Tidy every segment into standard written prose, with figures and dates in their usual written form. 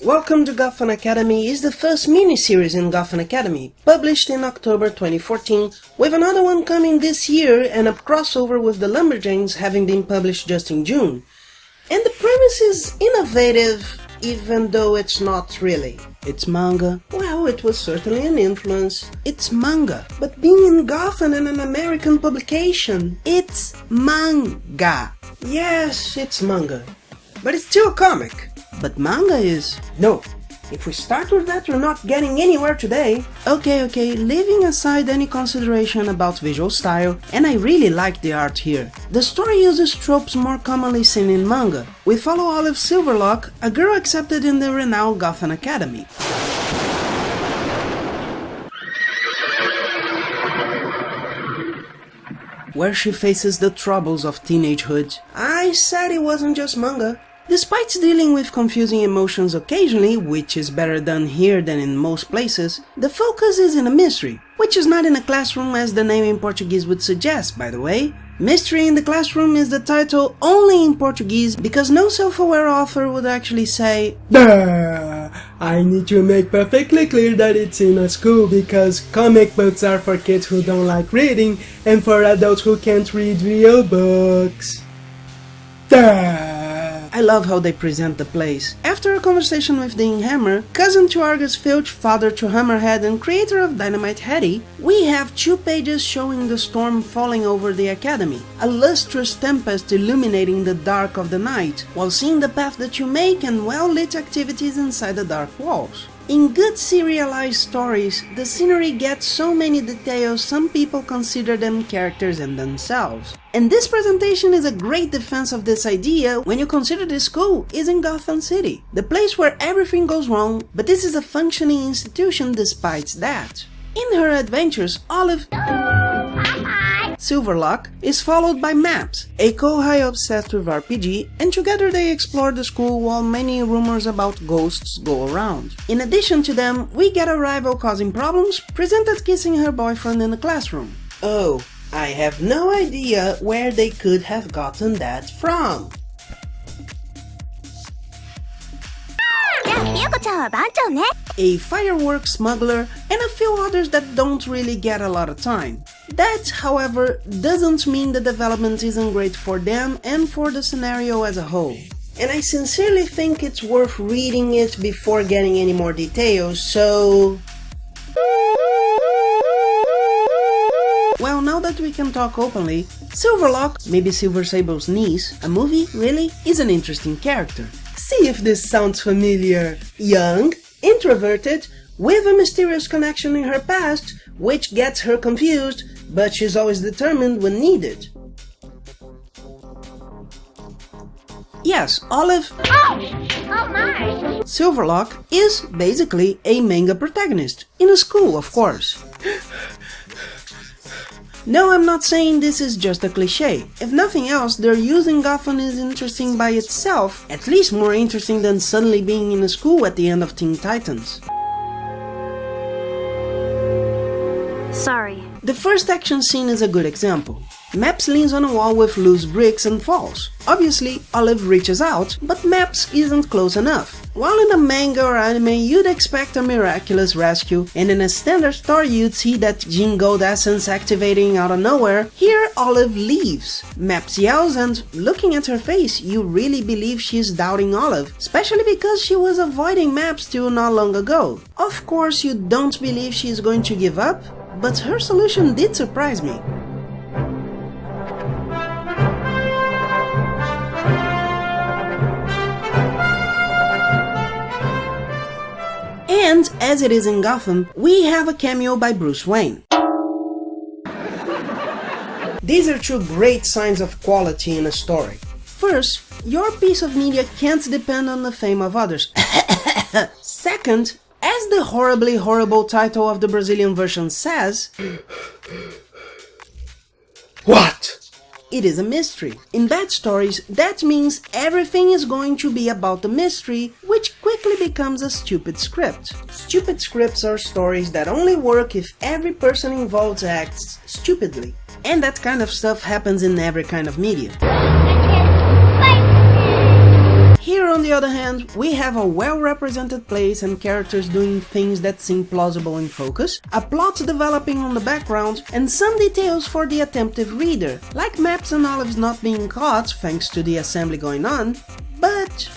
Welcome to Gotham Academy is the first mini-series in Gotham Academy, published in October 2014, with another one coming this year and a crossover with the Lumberjanes having been published just in June. And the premise is innovative, even though it's not really. It's manga. Well, it was certainly an influence. It's manga. But being in Gotham and an American publication, it's manga. Yes, it's manga. But it's still a comic. But manga is... No, if we start with that, we're not getting anywhere today. Okay, leaving aside any consideration about visual style, and I really like the art here. The story uses tropes more commonly seen in manga. We follow Olive Silverlock, a girl accepted in the renowned Gotham Academy. Where she faces the troubles of teenagehood. I said it wasn't just manga. Despite dealing with confusing emotions occasionally, which is better done here than in most places, the focus is in a mystery, which is not in a classroom as the name in Portuguese would suggest, by the way. Mystery in the Classroom is the title only in Portuguese because no self-aware author would actually say, "Duh, I need to make perfectly clear that it's in a school because comic books are for kids who don't like reading and for adults who can't read real books." Duh. I love how they present the place. After a conversation with Dean Hammer, cousin to Argus Filch, father to Hammerhead and creator of Dynamite Headdy, we have 2 pages showing the storm falling over the academy, a lustrous tempest illuminating the dark of the night, while seeing the path that you make and well-lit activities inside the dark walls. In good serialized stories, the scenery gets so many details some people consider them characters in themselves. And this presentation is a great defense of this idea when you consider this school is in Gotham City, the place where everything goes wrong, but this is a functioning institution despite that. In her adventures, Olive Silverlock is followed by Maps, a kohai obsessed with RPG, and together they explore the school while many rumors about ghosts go around. In addition to them, we get a rival causing problems, presented kissing her boyfriend in the classroom. Oh, I have no idea where they could have gotten that from. A fireworks smuggler, and a few others that don't really get a lot of time. That, however, doesn't mean the development isn't great for them and for the scenario as a whole. And I sincerely think it's worth reading it before getting any more details, so... Well, now that we can talk openly, Silverlock, maybe Silver Sable's niece, a movie, really, is an interesting character. See if this sounds familiar. Young, introverted, with a mysterious connection in her past, which gets her confused, but she's always determined when needed. Yes, Olive Silverlock is basically a manga protagonist, in a school, of course. No, I'm not saying this is just a cliché. If nothing else, their use in Gotham is interesting by itself, at least more interesting than suddenly being in a school at the end of Teen Titans. Sorry. The first action scene is a good example. Maps leans on a wall with loose bricks and falls. Obviously, Olive reaches out, but Maps isn't close enough. While in a manga or anime you'd expect a miraculous rescue, and in a standard story you'd see that Gene Gold essence activating out of nowhere, here Olive leaves. Maps yells and, looking at her face, you really believe she's doubting Olive, especially because she was avoiding Maps till not long ago. Of course you don't believe she's going to give up, but her solution did surprise me. And, as it is in Gotham, we have a cameo by Bruce Wayne. These are 2 great signs of quality in a story. First, your piece of media can't depend on the fame of others. Second, as the horribly horrible title of the Brazilian version says... What? it is a mystery. In bad stories, that means everything is going to be about the mystery, which quickly becomes a stupid script. Stupid scripts are stories that only work if every person involved acts stupidly. And that kind of stuff happens in every kind of media. Here, on the other hand, we have a well-represented place and characters doing things that seem plausible in focus, a plot developing on the background, and some details for the attentive reader, like maps and olives not being caught thanks to the assembly going on, but...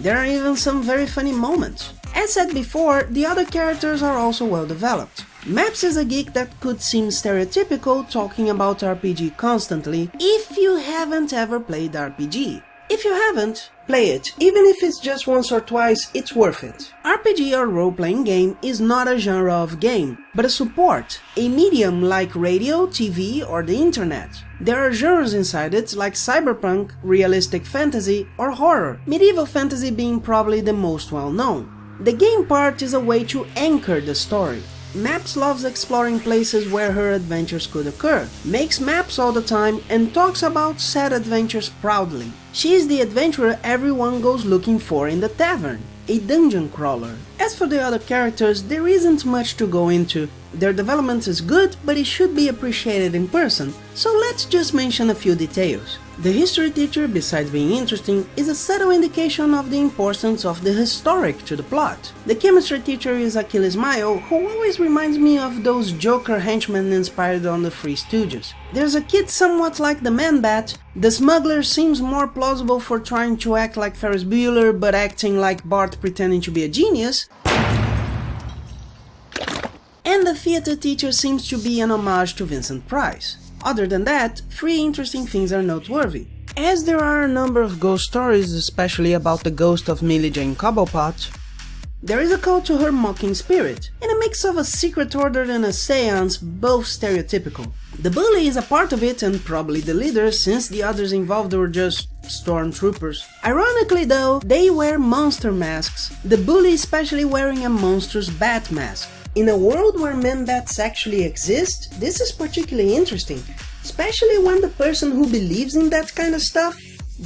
there are even some very funny moments. As said before, the other characters are also well developed. Maps is a geek that could seem stereotypical talking about RPG constantly if you haven't ever played RPG. If you haven't, play it. Even if it's just once or twice, it's worth it. RPG or role-playing game is not a genre of game, but a support, a medium like radio, TV, or the internet. There are genres inside it like cyberpunk, realistic fantasy, or horror, medieval fantasy being probably the most well-known. The game part is a way to anchor the story. Maps loves exploring places where her adventures could occur, makes maps all the time, and talks about said adventures proudly. She is the adventurer everyone goes looking for in the tavern, a dungeon crawler. As for the other characters, there isn't much to go into. Their development is good, but it should be appreciated in person, so let's just mention a few details. The history teacher, besides being interesting, is a subtle indication of the importance of the historic to the plot. The chemistry teacher is Achilles Mayo, who always reminds me of those Joker henchmen inspired on the Three Stooges. There's a kid somewhat like the Man-Bat. The smuggler seems more plausible for trying to act like Ferris Bueller but acting like Bart pretending to be a genius. And the theater teacher seems to be an homage to Vincent Price. Other than that, 3 interesting things are noteworthy. As there are a number of ghost stories, especially about the ghost of Millie Jane Cobblepot, there is a call to her mocking spirit, and a mix of a secret order and a seance, both stereotypical. The bully is a part of it and probably the leader, since the others involved were just stormtroopers. Ironically though, they wear monster masks, the bully especially wearing a monstrous bat mask. In a world where men-bats actually exist, this is particularly interesting, especially when the person who believes in that kind of stuff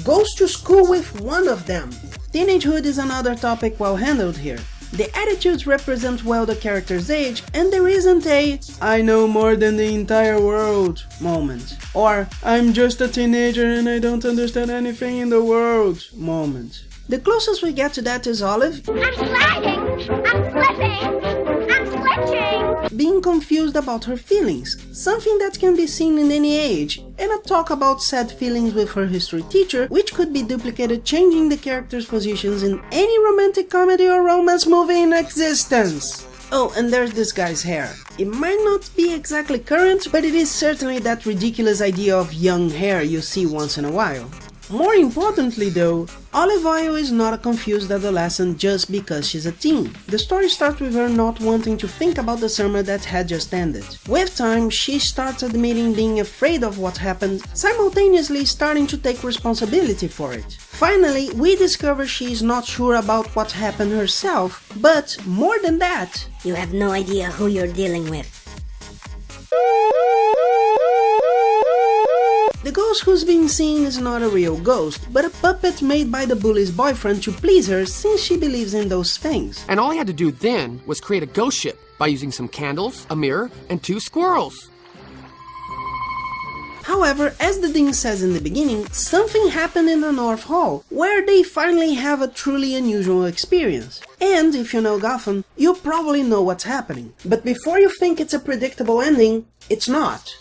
goes to school with one of them. Teenagehood is another topic well handled here. The attitudes represent well the character's age, and there isn't a "I know more than the entire world" moment, or "I'm just a teenager and I don't understand anything in the world" moment. The closest we get to that is Olive I'm sliding! I'm slipping! I'm switching! being confused about her feelings, something that can be seen in any age, and a talk about sad feelings with her history teacher, which could be duplicated changing the characters' positions in any romantic comedy or romance movie in existence. Oh, and there's this guy's hair. It might not be exactly current, but it is certainly that ridiculous idea of young hair you see once in a while. More importantly though, Olive Oyl is not a confused adolescent just because she's a teen. The story starts with her not wanting to think about the summer that had just ended. With time, she starts admitting being afraid of what happened, simultaneously starting to take responsibility for it. Finally, we discover she is not sure about what happened herself, but more than that, You have no idea who you're dealing with. the ghost who's being seen is not a real ghost, but a puppet made by the bully's boyfriend to please her since she believes in those things. And all I had to do then was create a ghost ship by using some candles, a mirror, and 2 squirrels. However, as the Dean says in the beginning, something happened in the North Hall, where they finally have a truly unusual experience. And if you know Gotham, you probably know what's happening. But before you think it's a predictable ending, it's not.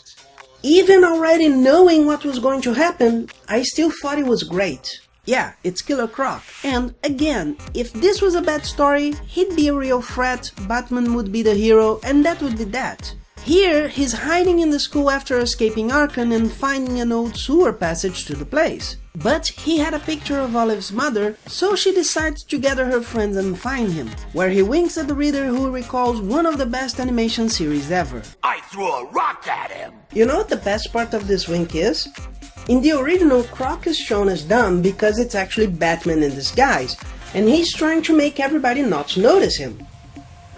Even already knowing what was going to happen, I still thought it was great. Yeah, it's Killer Croc. And again, if this was a bad story, he'd be a real threat, Batman would be the hero, and that would be that. Here, he's hiding in the school after escaping Arkham and finding an old sewer passage to the place. But he had a picture of Olive's mother, so she decides to gather her friends and find him, where he winks at the reader who recalls one of the best animation series ever. I threw a rock at him! You know what the best part of this wink is? In the original, Croc is shown as dumb because it's actually Batman in disguise, and he's trying to make everybody not notice him.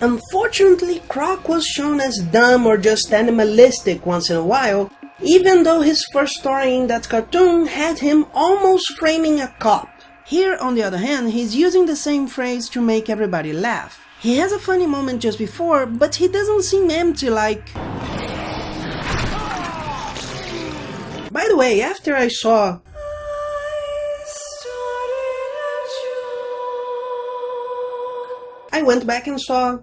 Unfortunately, Croc was shown as dumb or just animalistic once in a while, even though his first story in that cartoon had him almost framing a cop. Here, on the other hand, he's using the same phrase to make everybody laugh. He has a funny moment just before, but he doesn't seem empty like... By the way, after I saw... I went back and saw...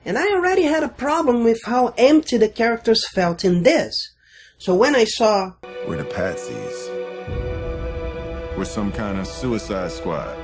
And I already had a problem with how empty the characters felt in this. So when I saw... We're the Patsies. We're some kind of suicide squad.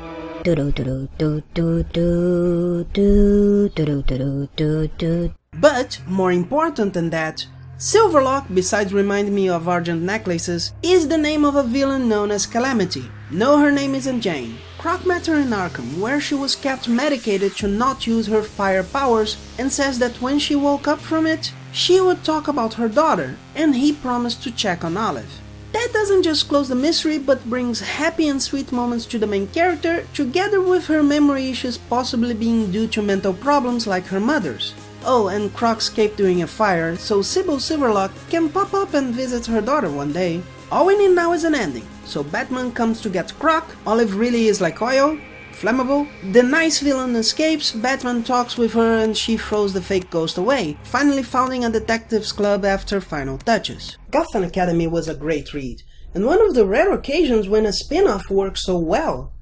But, more important than that, Silverlock, besides reminding me of Argent Necklaces, is the name of a villain known as Calamity. No, her name isn't Jane. Croc met her in Arkham, where she was kept medicated to not use her fire powers, and says that when she woke up from it, she would talk about her daughter, and he promised to check on Olive. That doesn't just close the mystery, but brings happy and sweet moments to the main character, together with her memory issues possibly being due to mental problems like her mother's. Oh, and Croc escaped during a fire, so Sybil Silverlock can pop up and visit her daughter one day. All we need now is an ending. So Batman comes to get Croc, Olive really is like oil, flammable. The nice villain escapes, Batman talks with her and she throws the fake ghost away, finally founding a detectives club after final touches. Gotham Academy was a great read, and one of the rare occasions when a spin-off works so well.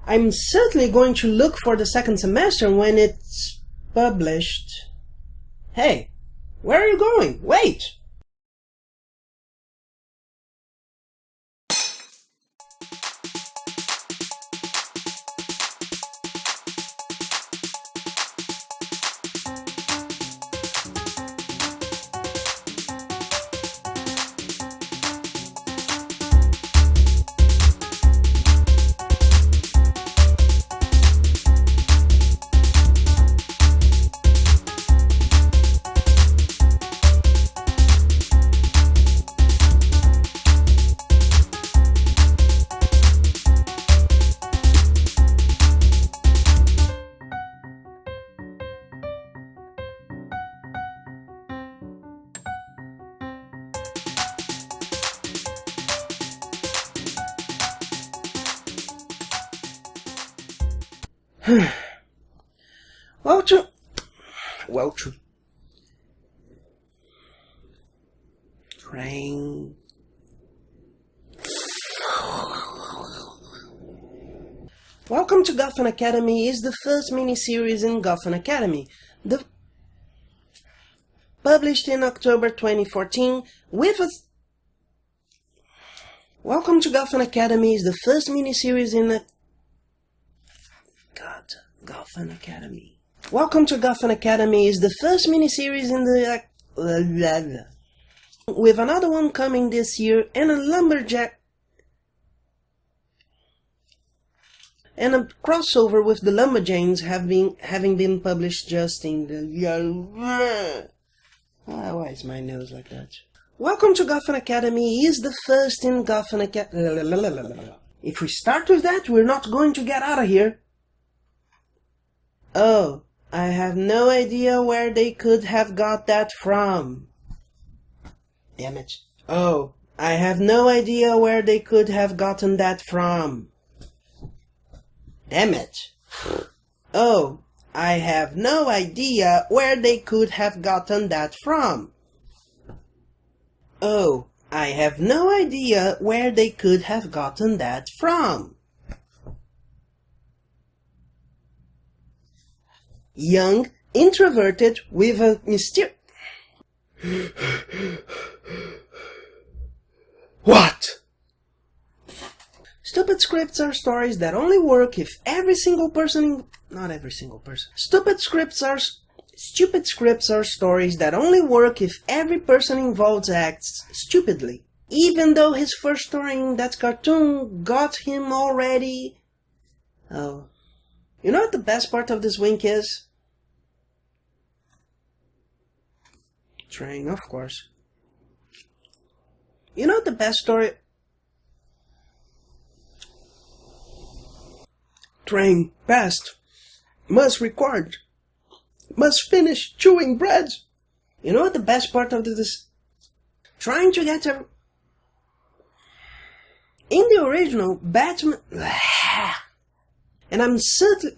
I'm certainly going to look for the second semester when it's published. Hey, where are you going? Wait! Train. Welcome to Gotham Academy is the first miniseries in Gotham Academy, published in October 2014 with a... Welcome to Gotham Academy is the first miniseries in a... Gotham Academy. Welcome to Gotham Academy is the first miniseries in the... with another one coming this year and a lumberjack... and a crossover with the Lumberjanes having been published just in the... why is my nose like that? Welcome to Gotham Academy is the first in Gotham Academy... If we start with that, we're not going to get out of here. Oh, I have no idea where they could have got that from. Damn it. Oh, I have no idea where they could have gotten that from. Damn it. Oh, I have no idea where they could have gotten that from. Oh, I have no idea where they could have gotten that from. Young, introverted, with a mysterious... What? Stupid scripts are stories that only work if every single person... Not every single person. Stupid scripts are stories that only work if every person involved acts stupidly. Even though his first story in that cartoon got him already... Oh. You know what the best part of this wink is? Train, of course. You know the best story? Train, past. Must record. Must finish chewing bread. You know what the best part of this? Trying to get a... In the original, Batman... And I'm certain...